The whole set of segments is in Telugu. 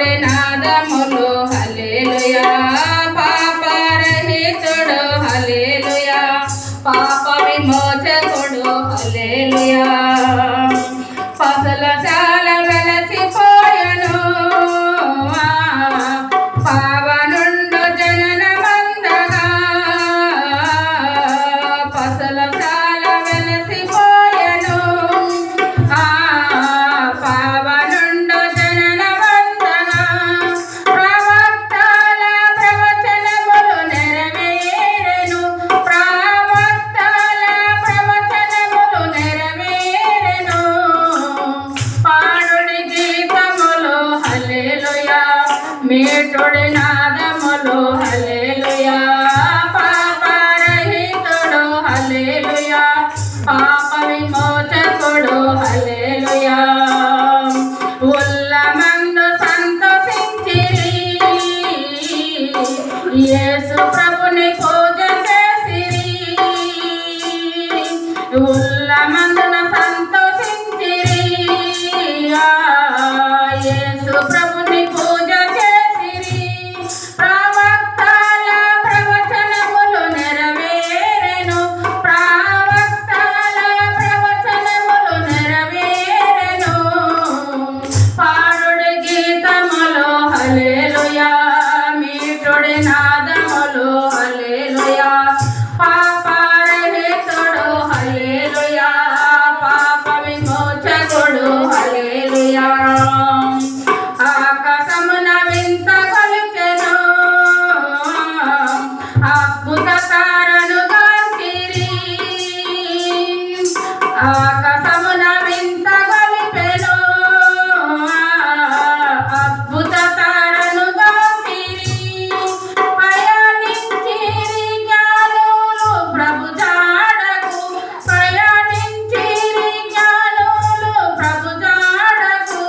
మేటొడి నాదములు హల్లెలూయా పాపరహితుడు హల్లెలూయా పాప విమోచకుడు హల్లెలూయా పసల చాలా వెలసిపోయెను పావనుండు జనన మందగా పసల చాలా వెలసిపోయెను పావనుండు జనన మందగా ప్రవక్తల ప్రవచనములు నెరవేరెను ప్రవక్తల ప్రవచనములు నెరవేరెను పాడుడి గీతములు హల్లెలూయా మేటొడి నాదములు హల్లెలూయా పాపరహితుడు హల్లెలూయా పాప విమోచకుడు హల్లెలూయా ఉల్లమందు సంతోషించిరి యేసు ప్రభుని పూజ చేసిరి ఉల్లమందున సంతోషించిరి యేసు ప్రభుని పూజ చేసిరి ప్రవక్తల ప్రవచనములు నెరవేరెను ప్రవక్తల ప్రవచనములు నెరవేరెను పాడుడి గీతములు హల్లెలూయా మీటుడి నాదములు హల్లెలూయా పాపరహితుడు హల్లెలూయా పాప విమోచకుడు హల్లెలూయా ఆకాశమున వింత కొలిచెను అద్భుత తారను గాంచిరి ఆకాశమున వింత కొలిపెను అద్భుత తారను గాంచిరి ప్రయాణించిరి జ్ఞానులు ప్రభు జాడకు ప్రయాణించిరి జ్ఞానులు ప్రభు జాడకు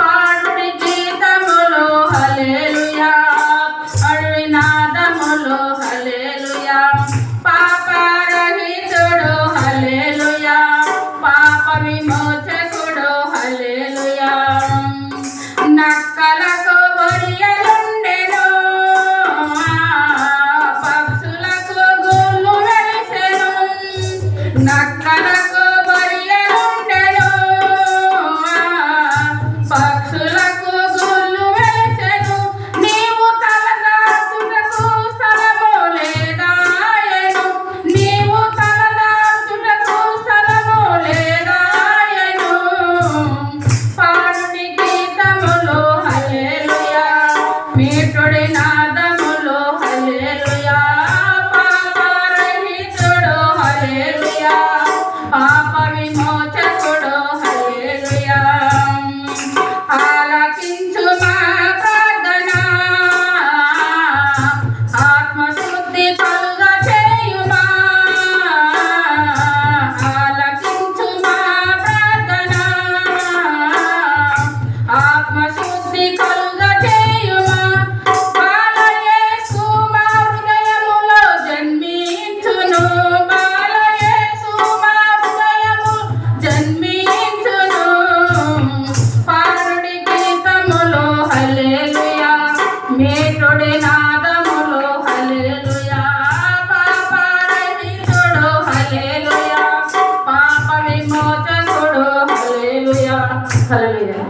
పాడుడి గీతములు హల్లెలూయా అడుడి నాదములు హల్లెలూయా పాపరహితుడు హల్లెలూయా పాప విమోచకుడు హల్లెలూయా నక్కలకు బొరియలుండెను పక్షులకు గూళ్ళు వెలిసెను నక్కలకు బొరియలుండెను పక్షులకు గూళ్ళు వెలిసెను నీవు తలదాచుటకు స్థలము లేదాయెను నీవు తలదాచుటకు స్థలము లేదాయెను పాడుడి గీతములు హల్లెలూయా మీటుడి నాదములు హల్లెలూయా పాపరహితుడు హల్లెలూయా పాప విమోచకుడు హల్లెలూయా ఆలకించు మా ప్రార్థన ఆత్మశుద్ధి కలుగ చేయుమా ఆలకించు మా ప్రార్థన ఆత్మశుద్ధి కలుగ చేయుమా బాలయేసు మా హృదయములో జన్మించును బాలయేసు మా హృదయము జన్మించును పాడుడి గీతములు హల్లెలూయా మేటొడి నాదములు హల్లెలూయా పాపరహితుడు హల్లెలూయా పాప విమోచకుడు హల్లెలూయా హల్లెలూయా